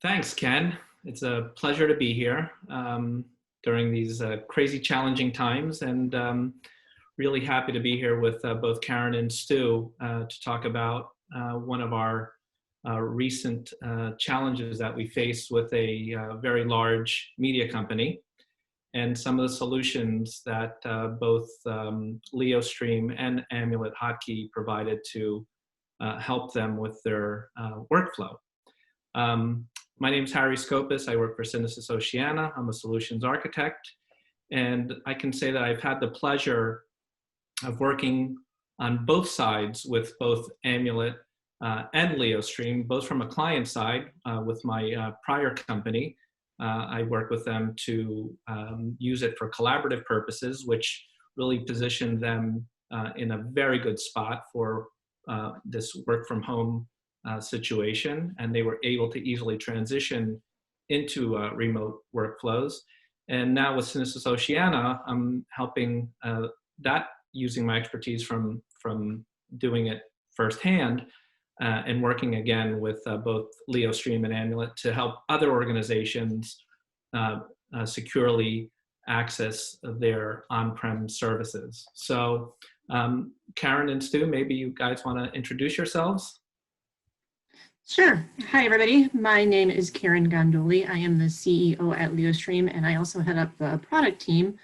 Thanks, Ken. It's a pleasure to be here during these crazy, challenging times, and really happy to be here with both Karen and Stu to talk about one of our recent challenges that we faced with a very large media company, and some of the solutions that both Leostream and Amulet Hotkey provided to help them with their workflow. My name is Harry Scopus. I work for CineSys-Oceana. I'm a solutions architect, and I can say that I've had the pleasure of working on both sides with both Amulet and Leostream, both from a client side with my prior company. I work with them to use it for collaborative purposes, which really positioned them in a very good spot for this work from home situation, and they were able to easily transition into remote workflows. And now with CineSys-Oceana, I'm helping that using my expertise from doing it firsthand and working again with both Leostream and Amulet to help other organizations securely access their on-prem services. So Karen and Stu, maybe you guys want to introduce yourselves? Sure. Hi, everybody. My name is Karen Gondoli. I am the CEO at Leostream, and I also head up the product team.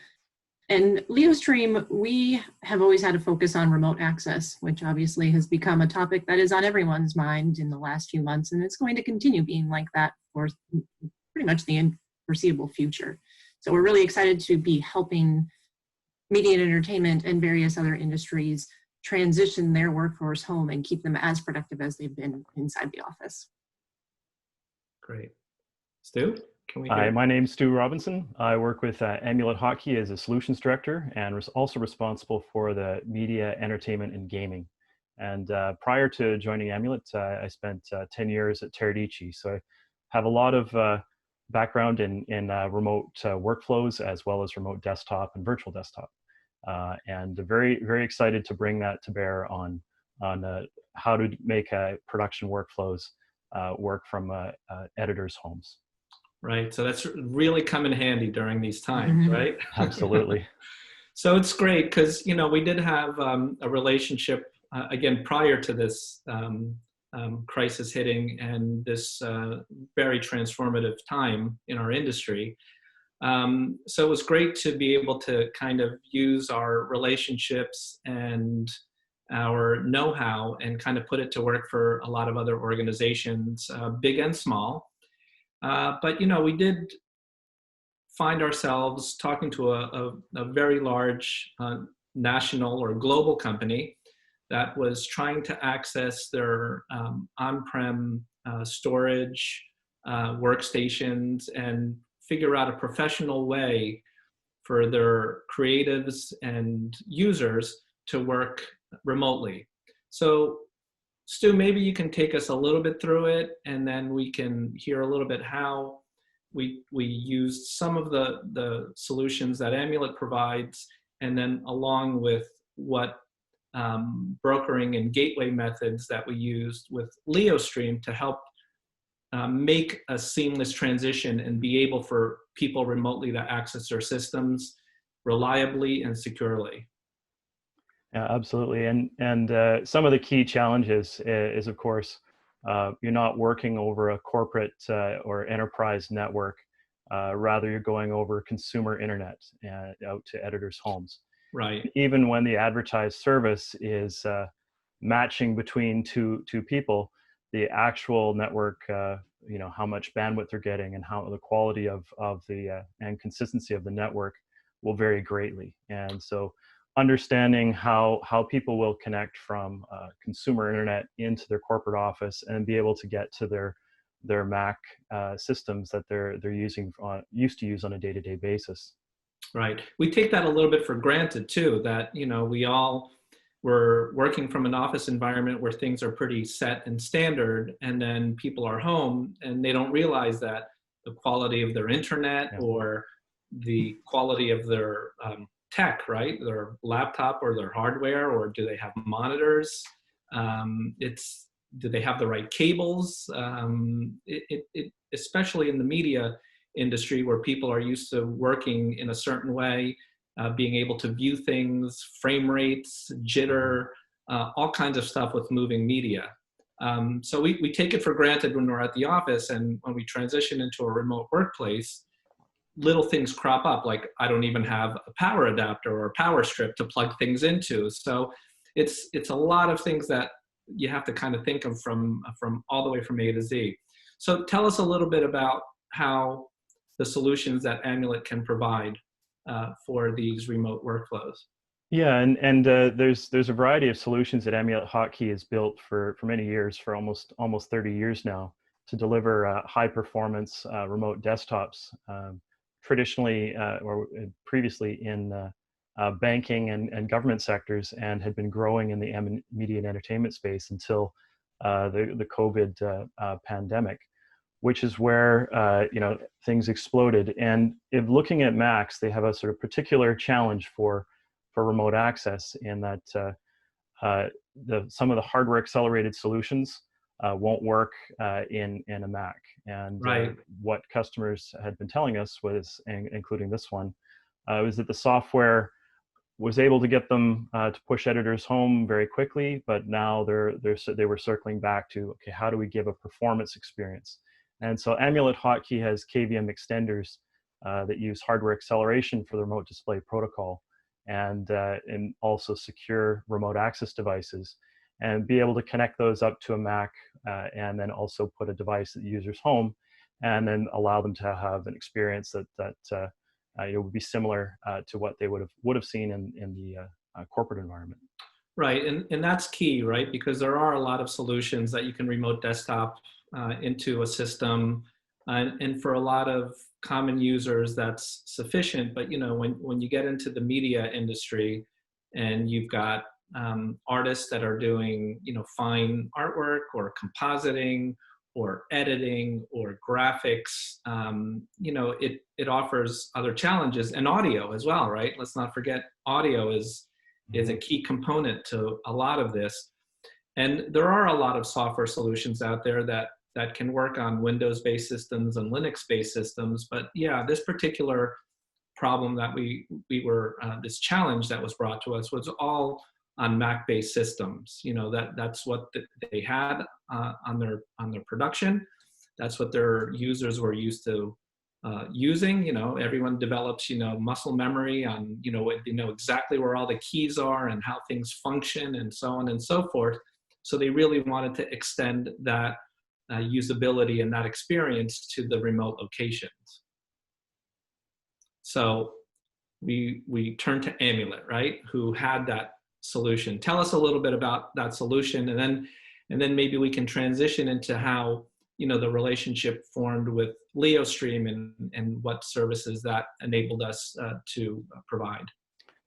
And Leostream, we have always had a focus on remote access, which obviously has become a topic that is on everyone's mind in the last few months, and it's going to continue being like that for pretty much the foreseeable future. So we're really excited to be helping media and entertainment and various other industries transition their workforce home and keep them as productive as they've been inside the office. Great. Stu, can we Hi, my name's Stu Robinson. I work with Amulet Hotkey as a solutions director and was also responsible for the media, entertainment, and gaming. And prior to joining Amulet, I spent 10 years at Teradici. So I have a lot of background in remote workflows, as well as remote desktop and virtual desktop. And very, very excited to bring that to bear on how to make production workflows work from editors' homes. Right, so that's really come in handy during these times, right? Absolutely. So it's great because, you know, we did have a relationship, again, prior to this crisis hitting and this very transformative time in our industry. So it was great to be able to kind of use our relationships and our know-how and kind of put it to work for a lot of other organizations, big and small. But, you know, we did find ourselves talking to a very large national or global company that was trying to access their on-prem storage workstations and figure out a professional way for their creatives and users to work remotely. So Stu, maybe you can take us a little bit through it, and then we can hear a little bit how we used some of the solutions that Amulet provides, and then along with what brokering and gateway methods that we used with Leostream to help make a seamless transition and be able for people remotely to access their systems reliably and securely. Yeah, absolutely. And some of the key challenges is of course, you're not working over a corporate or enterprise network. Rather, you're going over consumer internet out to editors' homes. Right. Even when the advertised service is matching between two people, the actual network, you know, how much bandwidth they're getting and how the quality of the and consistency of the network will vary greatly. And so understanding how people will connect from consumer internet into their corporate office and be able to get to their Mac systems that they're used to use on a day-to-day basis. Right. We take that a little bit for granted too, that, you know, we all were working from an office environment where things are pretty set and standard, and then people are home and they don't realize that the quality of their internet or the quality of their tech, right? Their laptop or their hardware, or do they have monitors? Do they have the right cables? especially in the media industry where people are used to working in a certain way, being able to view things, frame rates, jitter, all kinds of stuff with moving media. So we take it for granted when we're at the office, and when we transition into a remote workplace, little things crop up, like I don't even have a power adapter or a power strip to plug things into. So it's a lot of things that you have to kind of think of from all the way from A to Z. So tell us a little bit about how the solutions that Amulet can provide for these remote workflows. Yeah, and there's a variety of solutions that Amulet Hotkey has built for many years, for almost 30 years now, to deliver high performance remote desktops. Traditionally or previously in banking and government sectors, and had been growing in the media and entertainment space until the COVID pandemic, which is where things exploded. And if looking at Macs, they have a sort of particular challenge for remote access, in that some of the hardware accelerated solutions won't work in a Mac. And Right. What customers had been telling us was, including this one, was that the software was able to get them to push editors home very quickly, but now they were circling back to, okay, how do we give a performance experience? And so Amulet Hotkey has KVM extenders that use hardware acceleration for the remote display protocol, and also secure remote access devices, and be able to connect those up to a Mac, and then also put a device at the user's home, and then allow them to have an experience that would be similar to what they would have seen in the corporate environment. Right, and that's key, right? Because there are a lot of solutions that you can remote desktop into a system, and for a lot of common users that's sufficient. But when you get into the media industry, and you've got artists that are doing fine artwork or compositing or editing or graphics, it offers other challenges, and audio as well, right? Let's not forget audio is a key component to a lot of this. And there are a lot of software solutions out there that can work on Windows-based systems and Linux-based systems. But yeah, this particular problem that this challenge that was brought to us was all on Mac-based systems. That's what they had on their production. That's what their users were used to using. Everyone develops muscle memory on they know exactly where all the keys are and how things function, and so on and so forth. So they really wanted to extend that usability and that experience to the remote locations. So we turned to Amulet, right, who had that solution. Tell us a little bit about that solution, and then maybe we can transition into how the relationship formed with Leostream, and what services that enabled us to provide.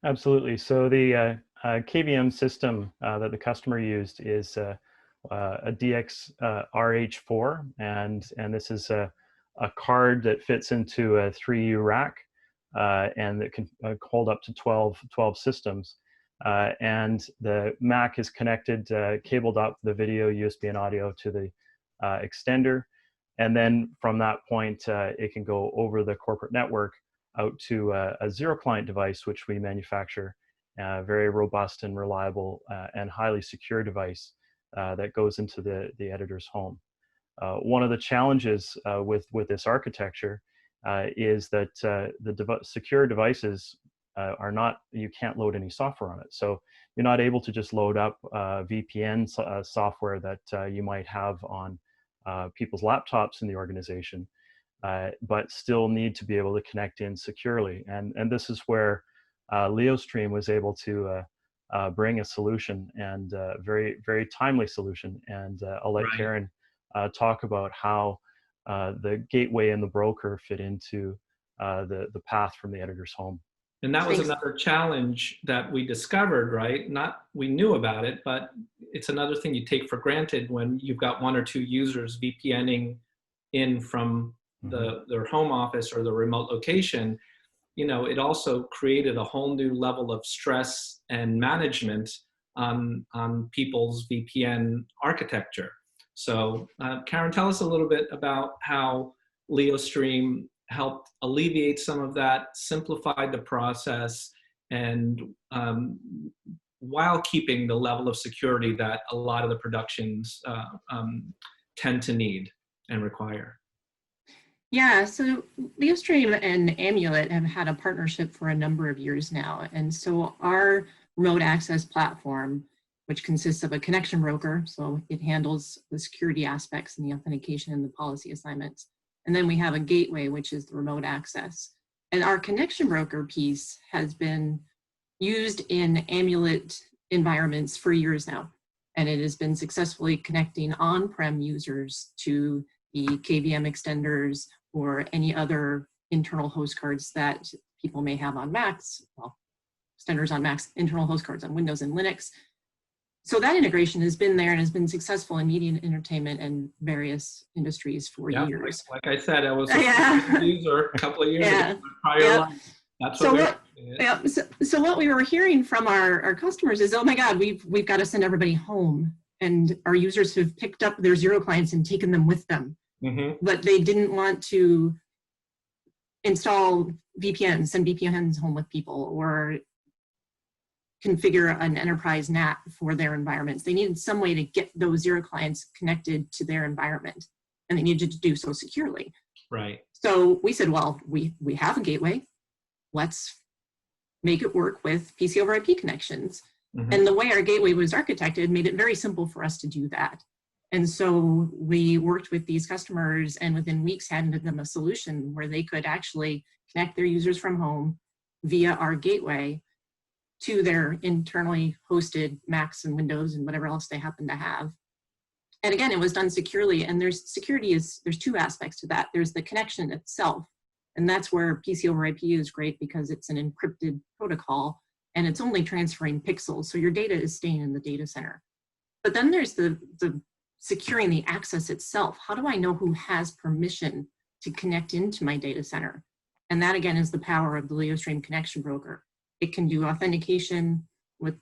Absolutely. So the KVM system that the customer used is a DX RH4, and this is a card that fits into a 3U rack, and that can hold up to 12 systems. And the Mac is connected, cabled up the video, USB, and audio to the extender. And then from that point, it can go over the corporate network out to a zero client device, which we manufacture, very robust and reliable and highly secure device that goes into the editor's home. One of the challenges with this architecture is that the secure devices are not, you can't load any software on it. So you're not able to just load up VPN software that you might have on people's laptops in the organization, but still need to be able to connect in securely. And this is where Leostream was able to bring a solution, and a very, very timely solution. And I'll let Karen talk about how the gateway and the broker fit into the path from the editor's home. And that was another challenge that we discovered, right? We knew about it, but it's another thing you take for granted when you've got one or two users VPNing in from their home office or the remote location. It also created a whole new level of stress and management on people's VPN architecture. So Karen, tell us a little bit about how Leostream helped alleviate some of that, simplified the process, and while keeping the level of security that a lot of the productions tend to need and require. Yeah, so Leostream and Amulet have had a partnership for a number of years now. And so our remote access platform, which consists of a connection broker, so it handles the security aspects and the authentication and the policy assignments. And then we have a gateway, which is the remote access. And our connection broker piece has been used in Amulet environments for years now. And it has been successfully connecting on-prem users to the KVM extenders or any other internal host cards that people may have on Macs, well, extenders on Macs, internal host cards on Windows and Linux. So that integration has been there and has been successful in media and entertainment and various industries for years. Like I said, I was a user a couple of years ago in my prior life. That's So what we were hearing from our customers is, oh my God, we've got to send everybody home. And our users have picked up their Zero clients and taken them with them. Mm-hmm. But they didn't want to install VPNs, send VPNs home with people, or configure an enterprise NAT for their environments. They needed some way to get those Zero clients connected to their environment, and they needed to do so securely. Right. So we said, well, we have a gateway. Let's make it work with PC over IP connections. Mm-hmm. And the way our gateway was architected made it very simple for us to do that. And so we worked with these customers and within weeks handed them a solution where they could actually connect their users from home via our gateway to their internally hosted Macs and Windows and whatever else they happen to have. And again, it was done securely. And there's two aspects to that. There's the connection itself. And that's where PC over IP is great because it's an encrypted protocol and it's only transferring pixels. So your data is staying in the data center. But then there's the securing the access itself. How do I know who has permission to connect into my data center? And that again is the power of the Leostream connection broker. It can do authentication with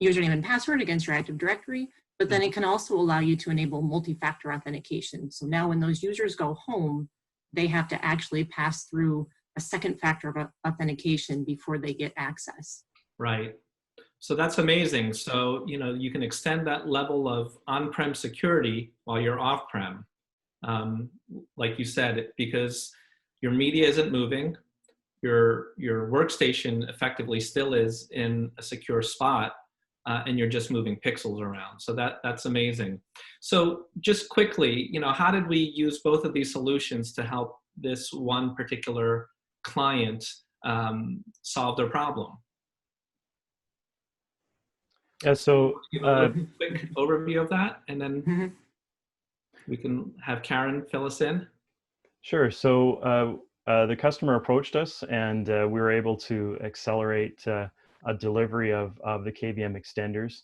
username and password against your Active Directory, but then it can also allow you to enable multi-factor authentication. So now when those users go home, they have to actually pass through a second factor of authentication before they get access. Right. So that's amazing. So, you can extend that level of on-prem security while you're off-prem, like you said, because your media isn't moving, your workstation effectively still is in a secure spot, and you're just moving pixels around. So that's amazing. So just quickly, how did we use both of these solutions to help this one particular client solve their problem? Yeah, so quick overview of that, and then we can have Karen fill us in. Sure. So the customer approached us, and we were able to accelerate a delivery of the KVM extenders,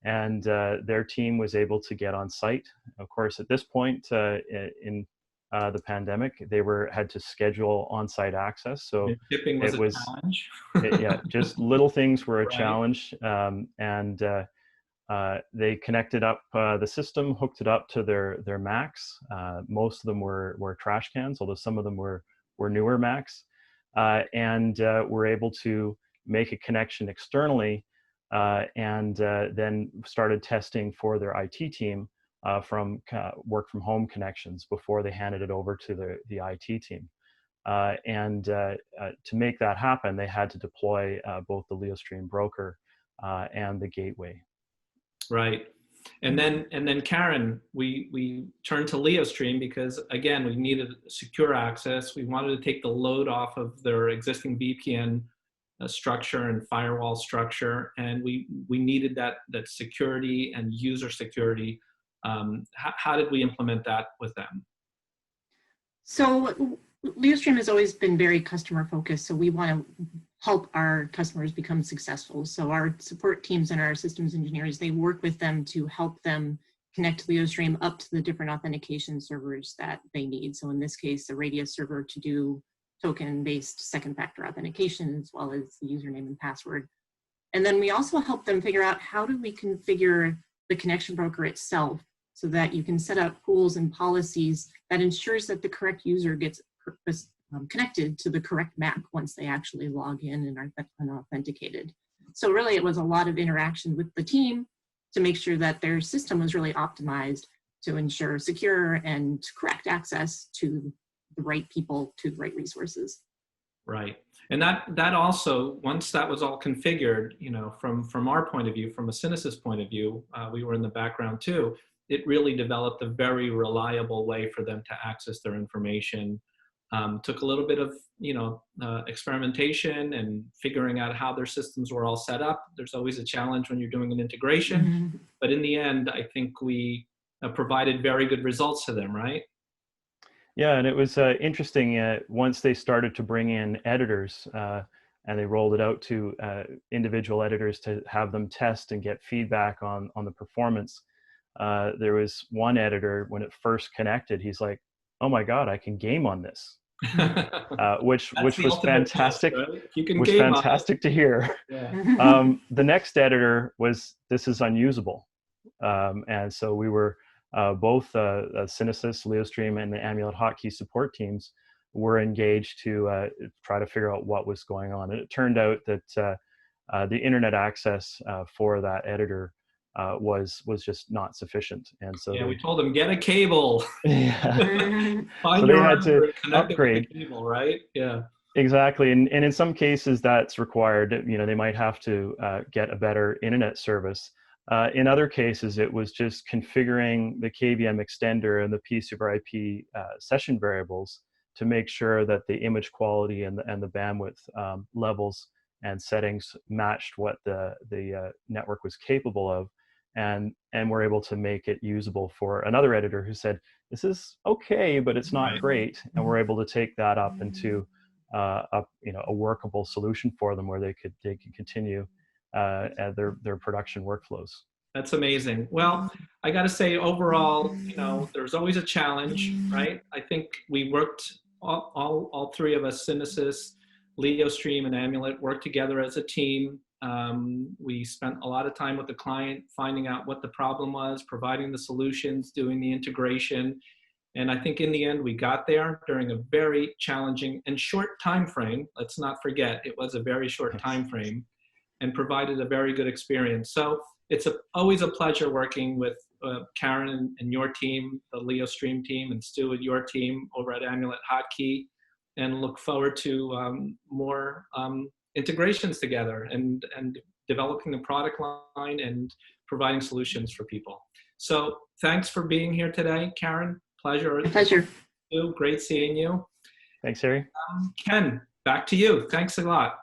and their team was able to get on site. Of course, at this point in the pandemic, they had to schedule on-site access. So shipping was a challenge. Yeah, just little things were a right. challenge, and they connected up the system, hooked it up to their Macs. Most of them were trash cans, although some of them were newer Macs, and were able to make a connection externally, and then started testing for their IT team from work from home connections before they handed it over to the IT team. And to make that happen, they had to deploy both the Leostream broker and the gateway. Right. And then Karen, we turned to Leostream because again, we needed secure access. We wanted to take the load off of their existing VPN structure and firewall structure, and we needed that security and user security. How did we implement that with them? So Leostream has always been very customer focused, so we want to help our customers become successful. So our support teams and our systems engineers, they work with them to help them connect Leostream up to the different authentication servers that they need. So in this case, the Radius server to do token-based second factor authentication, as well as the username and password. And then we also help them figure out how do we configure the connection broker itself so that you can set up rules and policies that ensures that the correct user gets connected to the correct Mac once they actually log in and are authenticated. So really it was a lot of interaction with the team to make sure that their system was really optimized to ensure secure and correct access to the right people, to the right resources. Right. And that also, once that was all configured, you know, from our point of view, from a CineSys point of view, we were in the background too, it really developed a very reliable way for them to access their information. Took a little bit of, you know, experimentation and figuring out how their systems were all set up. There's always a challenge when you're doing an integration, but in the end, I think we provided very good results to them, right? Yeah, and it was interesting once they started to bring in editors and they rolled it out to individual editors to have them test and get feedback on the performance. There was one editor, when it first connected, he's like, "Oh my God, I can game on this," which was fantastic. Test, right? You can was game fantastic to hear. Yeah. The next editor was, "This is unusable," and so we were. Both CineSys, Leostream, and the Amulet Hotkey support teams were engaged to try to figure out what was going on. And it turned out that the internet access for that editor was just not sufficient. And so yeah, we told them, get a cable. Yeah. Find So your they had to connect it with upgrade. the cable, right? Yeah. Exactly, and in some cases that's required. You know, they might have to get a better internet service. In other cases, it was just configuring the KVM extender and the piece over IP session variables to make sure that the image quality and the bandwidth levels and settings matched what the network was capable of, and we're able to make it usable for another editor who said, "This is okay, but it's not great," and we're able to take that up into a workable solution for them where they could continue their production workflows. That's amazing. Well, I got to say, overall, you know, there's always a challenge, right? I think we worked, all three of us, CineSys, Leostream, and Amulet, worked together as a team. We spent a lot of time with the client, finding out what the problem was, providing the solutions, doing the integration. And I think in the end, we got there during a very challenging and short time frame. Let's not forget, it was a very short time frame, and provided a very good experience. So it's always a pleasure working with Karen and your team, the Leostream team, and Stu and your team over at Amulet Hotkey, and look forward to more integrations together and developing the product line and providing solutions for people. So thanks for being here today, Karen. Pleasure. Pleasure. Stu, great seeing you. Thanks, Harry. Ken, back to you. Thanks a lot.